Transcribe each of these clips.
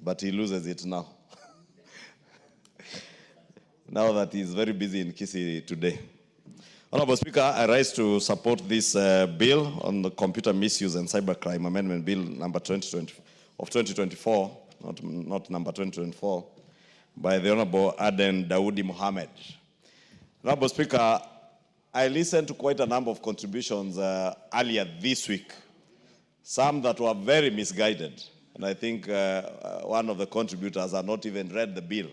but he loses it now. Now that he's very busy in Kisii today. Honorable Speaker, I rise to support this bill on the Computer Misuse and Cybercrime Amendment Bill number 2024, not number 2024, by the Honorable Aden Daudi Mohammed. Honorable Speaker, I listened to quite a number of contributions earlier this week, some that were very misguided. And I think one of the contributors had not even read the bill.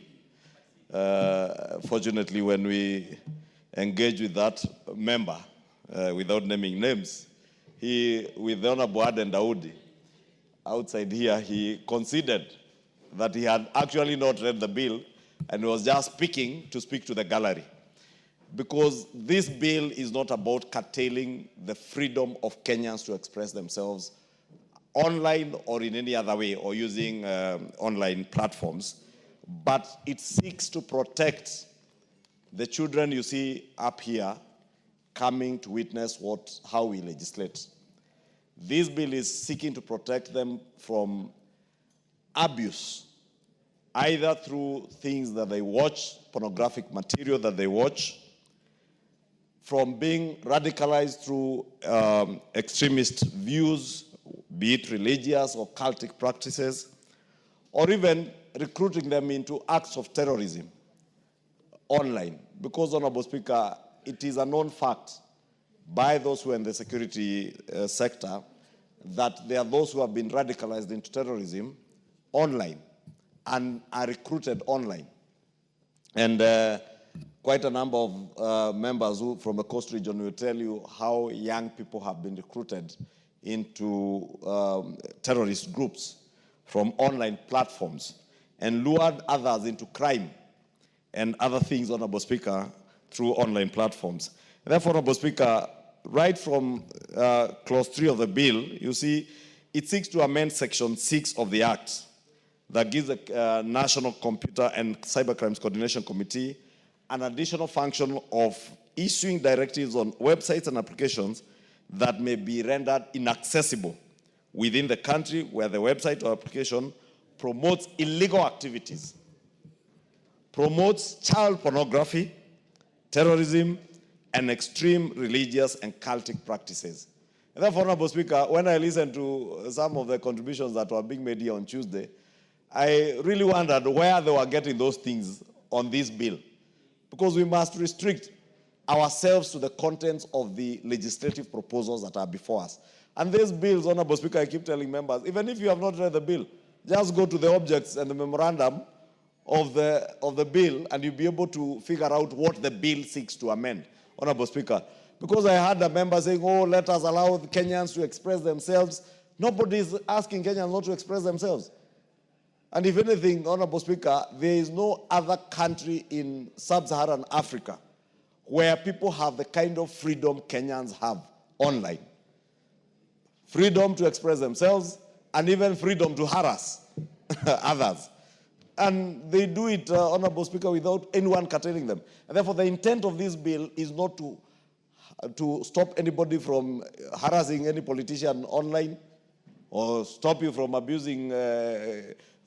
Fortunately, when we engaged with that member, without naming names, with the Honorable Aden Daudi, outside here, he conceded that he had actually not read the bill and was just speaking to speak to the gallery. Because this bill is not about curtailing the freedom of Kenyans to express themselves online or in any other way, or using online platforms, but it seeks to protect the children you see up here coming to witness how we legislate. This bill is seeking to protect them from abuse, either through things that they watch, pornographic material that they watch, from being radicalized through extremist views, be it religious or cultic practices, or even recruiting them into acts of terrorism online. Because, Honorable Speaker, it is a known fact by those who are in the security sector that there are those who have been radicalized into terrorism online and are recruited online. And quite a number of members from the coast region will tell you how young people have been recruited into terrorist groups from online platforms and lured others into crime and other things, Honorable Speaker, through online platforms. And therefore, Honorable Speaker, right from clause 3 of the bill, you see, it seeks to amend section 6 of the Act that gives the National Computer and Cybercrimes Coordination Committee an additional function of issuing directives on websites and applications that may be rendered inaccessible within the country where the website or application promotes illegal activities, promotes child pornography, terrorism, and extreme religious and cultic practices. And therefore, Honorable Speaker, when I listened to some of the contributions that were being made here on Tuesday, I really wondered where they were getting those things on this bill. Because we must restrict ourselves to the contents of the legislative proposals that are before us. And these bills, Honorable Speaker, I keep telling members, even if you have not read the bill, just go to the objects and the memorandum of the bill and you'll be able to figure out what the bill seeks to amend, Honorable Speaker. Because I had a member saying, oh, let us allow the Kenyans to express themselves. Nobody is asking Kenyans not to express themselves. And if anything, Honorable Speaker, there is no other country in sub-Saharan Africa where people have the kind of freedom Kenyans have online. Freedom to express themselves and even freedom to harass others. And they do it, Honorable Speaker, without anyone curtailing them. And therefore, the intent of this bill is not to stop anybody from harassing any politician online or stop you from abusing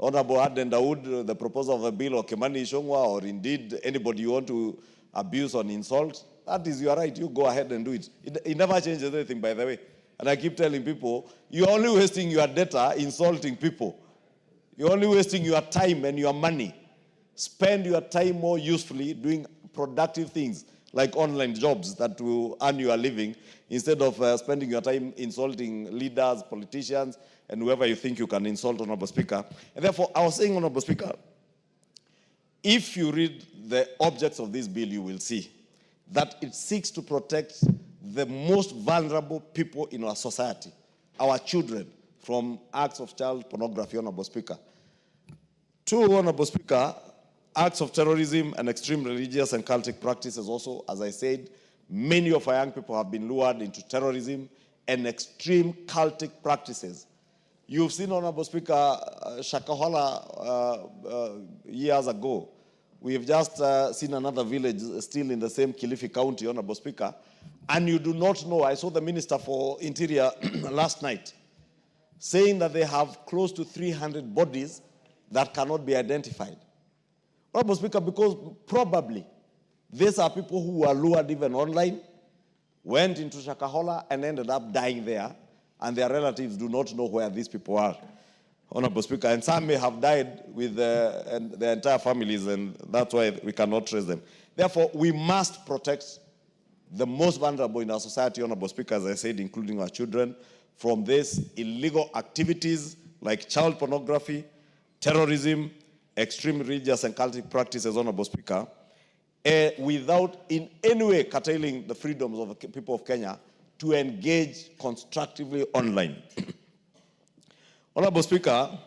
Honorable Aden Daud, the proposer of the bill, or Kimani Ichungwah'S, or indeed anybody you want to abuse or insult. That is your right. You go ahead and do it. It never changes anything, by the way. And I keep telling people, you're only wasting your data insulting people. You're only wasting your time and your money. Spend your time more usefully doing productive things like online jobs that will earn you a living instead of spending your time insulting leaders, politicians, and whoever you think you can insult, Honorable Speaker. And therefore, I was saying, Honorable Speaker, if you read the objects of this bill, you will see that it seeks to protect the most vulnerable people in our society, our children, from acts of child pornography, Honorable Speaker. 2, Honorable Speaker, acts of terrorism and extreme religious and cultic practices also, as I said, many of our young people have been lured into terrorism and extreme cultic practices. You've seen, Honorable Speaker, Shakahola years ago. We've just seen another village still in the same Kilifi County, Honorable Speaker, and you do not know, I saw the Minister for Interior last night saying that they have close to 300 bodies that cannot be identified. Honorable Speaker, because probably these are people who were lured even online, went into Shakahola and ended up dying there, and their relatives do not know where these people are. Honorable Speaker, and some may have died with their entire families, and that's why we cannot trace them. Therefore, we must protect the most vulnerable in our society, Honorable Speaker, as I said, including our children, from these illegal activities like child pornography, terrorism, extreme religious and cultic practices, Honorable Speaker, without in any way curtailing the freedoms of the people of Kenya to engage constructively online. Honorable Speaker,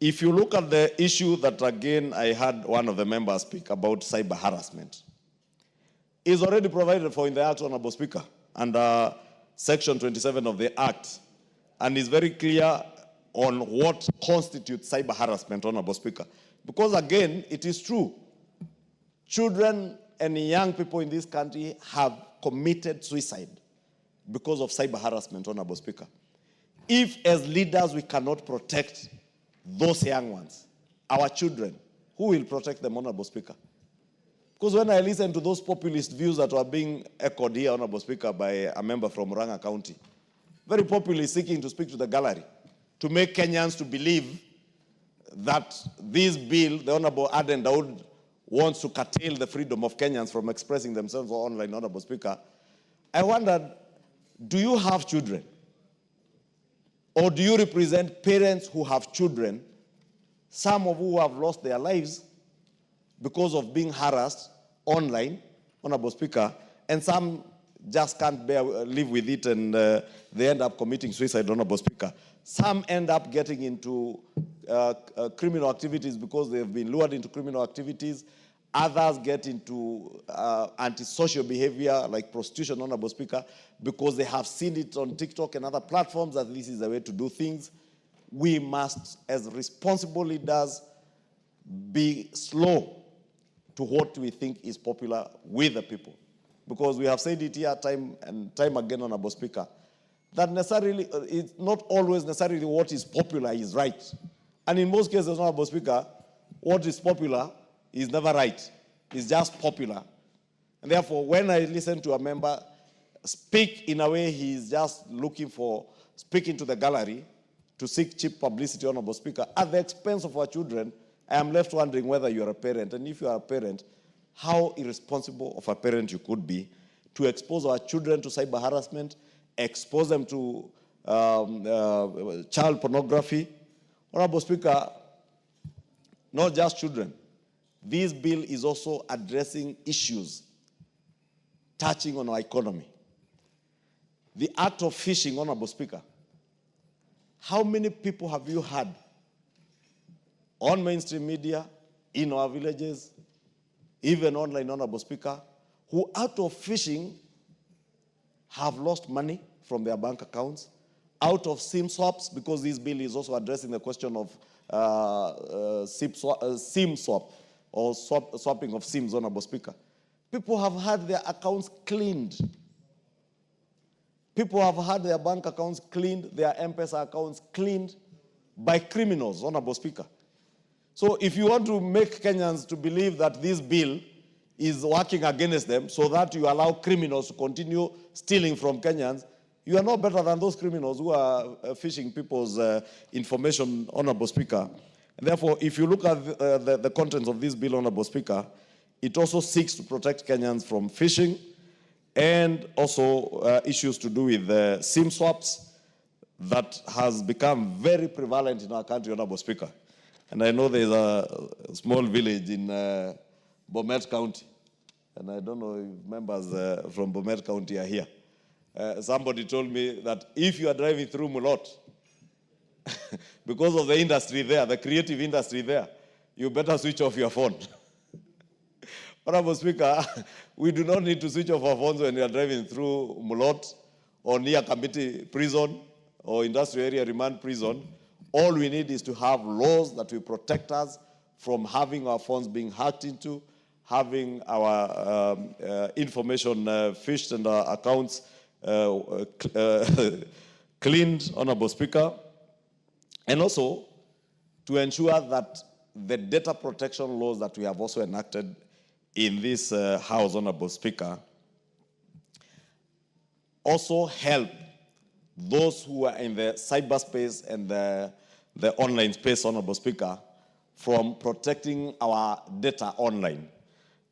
if you look at the issue that, again, I had one of the members speak about cyber harassment, is already provided for in the Act, Honorable Speaker, under Section 27 of the Act, and is very clear on what constitutes cyber harassment, Honorable Speaker. Because, again, it is true, children and young people in this country have committed suicide because of cyber harassment, Honorable Speaker. If, as leaders, we cannot protect those young ones, our children, who will protect them, Honorable Speaker? Because when I listen to those populist views that were being echoed here, Honorable Speaker, by a member from Murang'a County, very populist, seeking to speak to the gallery, to make Kenyans to believe that this bill, the Honorable Aden Daud, wants to curtail the freedom of Kenyans from expressing themselves online, Honorable Speaker. I wondered, do you have children? Or do you represent parents who have children, some of who have lost their lives because of being harassed online, Honorable Speaker, and some just can't live with it, and they end up committing suicide, Honorable Speaker. Some end up getting into criminal activities because they've been lured into criminal activities. Others get into antisocial behavior like prostitution, Honorable Speaker, because they have seen it on TikTok and other platforms that this is the way to do things. We must, as responsible leaders, be slow to what we think is popular with the people. Because we have said it here time and time again, Honorable Speaker, that necessarily, it's not always necessarily what is popular is right. And in most cases, Honorable Speaker, what is popular is never right. It's just popular. And therefore, when I listen to a member speak in a way he's just looking for, speaking to the gallery to seek cheap publicity, Honorable Speaker, at the expense of our children, I am left wondering whether you're a parent. And if you are a parent, how irresponsible of a parent you could be to expose our children to cyber harassment, expose them to child pornography. Honorable Speaker, not just children. This bill is also addressing issues touching on our economy. The act of fishing, Honorable Speaker. How many people have you had on mainstream media, in our villages, even online, Honorable Speaker, who out of fishing have lost money from their bank accounts, out of SIM swaps, because this bill is also addressing the question of SIM swap, or swapping of SIMs, Honorable Speaker. People have had their accounts cleaned. People have had their bank accounts cleaned, their M-Pesa accounts cleaned by criminals, Honorable Speaker. So if you want to make Kenyans to believe that this bill is working against them so that you allow criminals to continue stealing from Kenyans, you are no better than those criminals who are fishing people's information, Honorable Speaker. And therefore, if you look at the contents of this bill, Honorable Speaker, it also seeks to protect Kenyans from phishing and also issues to do with SIM swaps that has become very prevalent in our country, Honorable Speaker. And I know there's a small village in Bomet County, and I don't know if members from Bomet County are here. Somebody told me that if you are driving through Mulot, because of the industry there, the creative industry there, you better switch off your phone. Honorable Speaker, we do not need to switch off our phones when we are driving through Mulot or near Committee Prison or Industrial Area Remand Prison. All we need is to have laws that will protect us from having our phones being hacked into, having our information fished and our accounts cleaned, Honorable Speaker. And also, to ensure that the data protection laws that we have also enacted in this House, Honorable Speaker, also help those who are in the cyberspace and the online space, Honorable Speaker, from protecting our data online.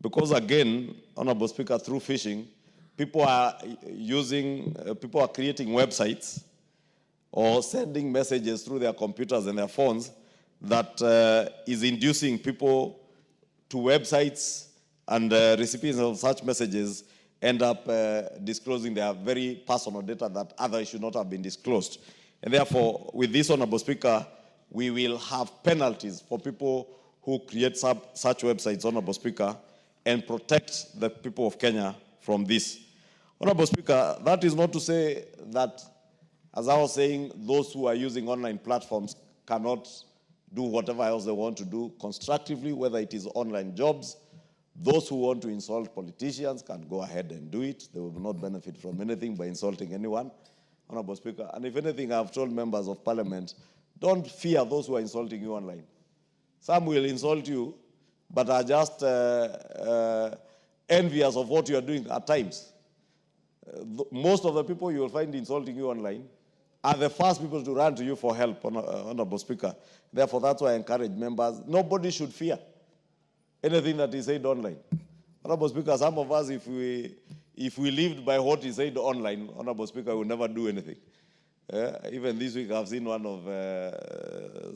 Because again, Honorable Speaker, through phishing, people are creating websites or sending messages through their computers and their phones that is inducing people to websites, and recipients of such messages end up disclosing their very personal data that others should not have been disclosed. And therefore, with this, Honorable Speaker, we will have penalties for people who create such websites, Honorable Speaker, and protect the people of Kenya from this. Honorable Speaker, that is not to say that, as I was saying, those who are using online platforms cannot do whatever else they want to do constructively, whether it is online jobs. Those who want to insult politicians can go ahead and do it. They will not benefit from anything by insulting anyone, Honorable Speaker. And if anything, I've told members of Parliament, don't fear those who are insulting you online. Some will insult you, but are just envious of what you are doing at times. Most of the people you will find insulting you online are the first people to run to you for help, Honorable Speaker. Therefore, that's why I encourage members, nobody should fear anything that is said online. Honorable Speaker, some of us, if we lived by what is said online, Honorable Speaker, we will never do anything. Even this week, I've seen one of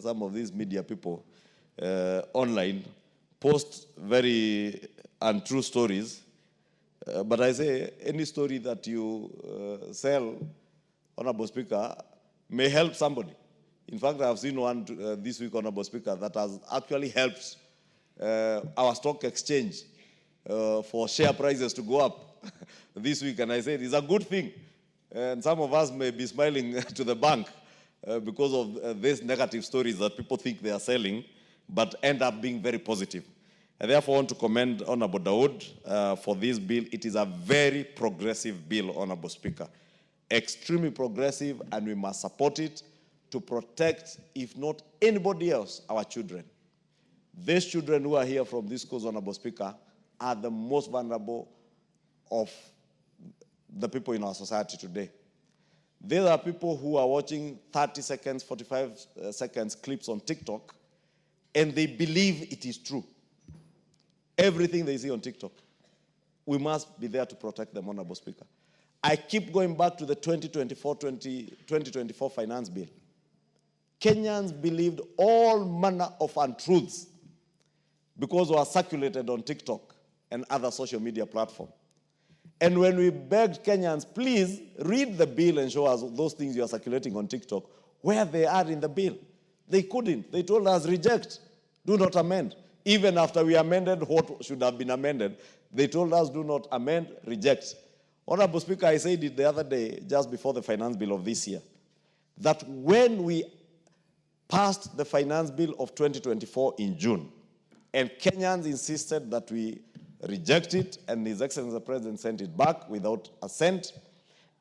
some of these media people online post very untrue stories. But I say, any story that you sell, Honorable Speaker, may help somebody. In fact, I've seen one this week, Honorable Speaker, that has actually helped our stock exchange for share prices to go up this week. And I said, it's a good thing. And some of us may be smiling to the bank because of these negative stories that people think they are selling, but end up being very positive. I therefore want to commend Honorable Dawood for this bill. It is a very progressive bill, Honorable Speaker. Extremely progressive, and we must support it to protect, if not anybody else, our children. These children who are here from this cause, Honorable Speaker, are the most vulnerable of the people in our society today. There are people who are watching 30 seconds, 45 seconds clips on TikTok, and they believe it is true. Everything they see on TikTok. We must be there to protect them, Honorable Speaker. I keep going back to the 2024 finance bill. Kenyans believed all manner of untruths because they were circulated on TikTok and other social media platforms. And when we begged Kenyans, please read the bill and show us those things you are circulating on TikTok, where they are in the bill. They couldn't. They told us, reject, do not amend. Even after we amended what should have been amended, they told us, do not amend, reject. Honorable Speaker, I said it the other day, just before the finance bill of this year, that when we passed the finance bill of 2024 in June, and Kenyans insisted that we reject it, and His Excellency the President sent it back without assent,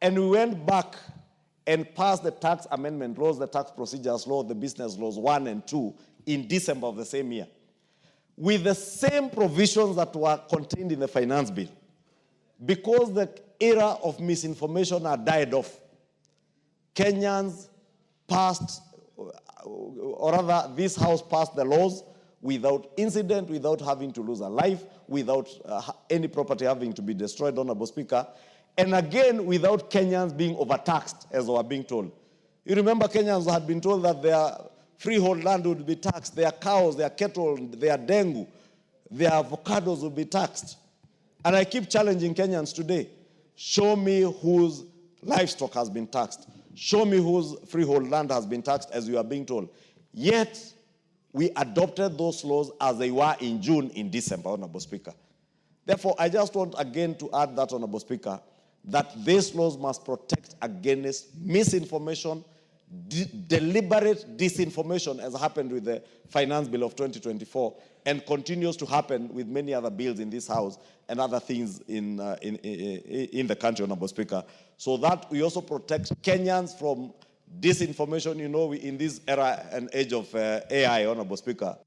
and we went back and passed the tax amendment laws, the tax procedures law, the business laws 1 and 2 in December of the same year, with the same provisions that were contained in the finance bill. Because the era of misinformation had died off, Kenyans passed, or rather, this House passed the laws without incident, without having to lose a life, without any property having to be destroyed, Honorable Speaker, and again, without Kenyans being overtaxed, as they were being told. You remember Kenyans had been told that their freehold land would be taxed, their cows, their cattle, their dengu, their avocados would be taxed. And I keep challenging Kenyans today. Show me whose livestock has been taxed. Show me whose freehold land has been taxed, as you are being told. Yet, we adopted those laws as they were in June, in December, Honorable Speaker. Therefore, I just want again to add that, Honorable Speaker, that these laws must protect against misinformation, deliberate disinformation, as happened with the finance bill of 2024, and continues to happen with many other bills in this House and other things in the country, Honorable Speaker, so that we also protect Kenyans from Disinformation, you know, in this era and age of AI, Honorable Speaker.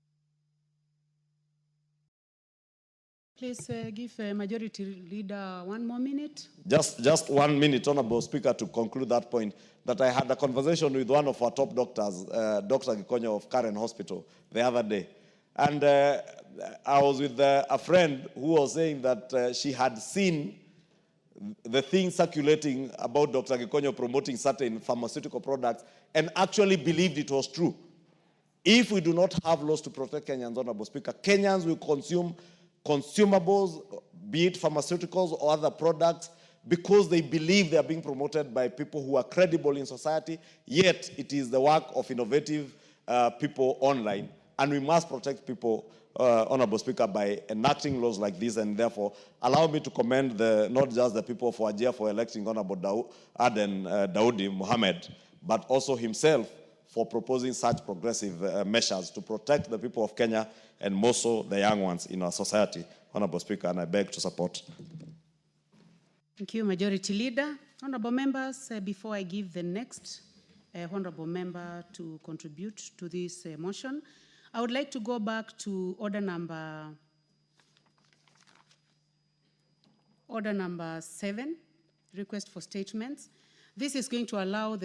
Please give Majority Leader 1 more minute. Just 1 minute, Honorable Speaker, to conclude that point, that I had a conversation with one of our top doctors, Dr. Gikonyo of Karen Hospital, the other day. And I was with a friend who was saying that she had seen the thing circulating about Dr. Gikonyo promoting certain pharmaceutical products and actually believed it was true. If we do not have laws to protect Kenyans, Honorable Speaker, Kenyans will consume consumables, be it pharmaceuticals or other products, because they believe they are being promoted by people who are credible in society, yet it is the work of innovative people online. And we must protect people, Honorable Speaker, by enacting laws like this, and therefore allow me to commend not just the people of Wajir for electing Honorable Aden Daudi Mohammed, but also himself for proposing such progressive measures to protect the people of Kenya and more so the young ones in our society, Honorable Speaker, and I beg to support. Thank you, Majority Leader. Honorable members, before I give the next honorable member to contribute to this motion, I would like to go back to order number 7, request for statements. This is going to allow the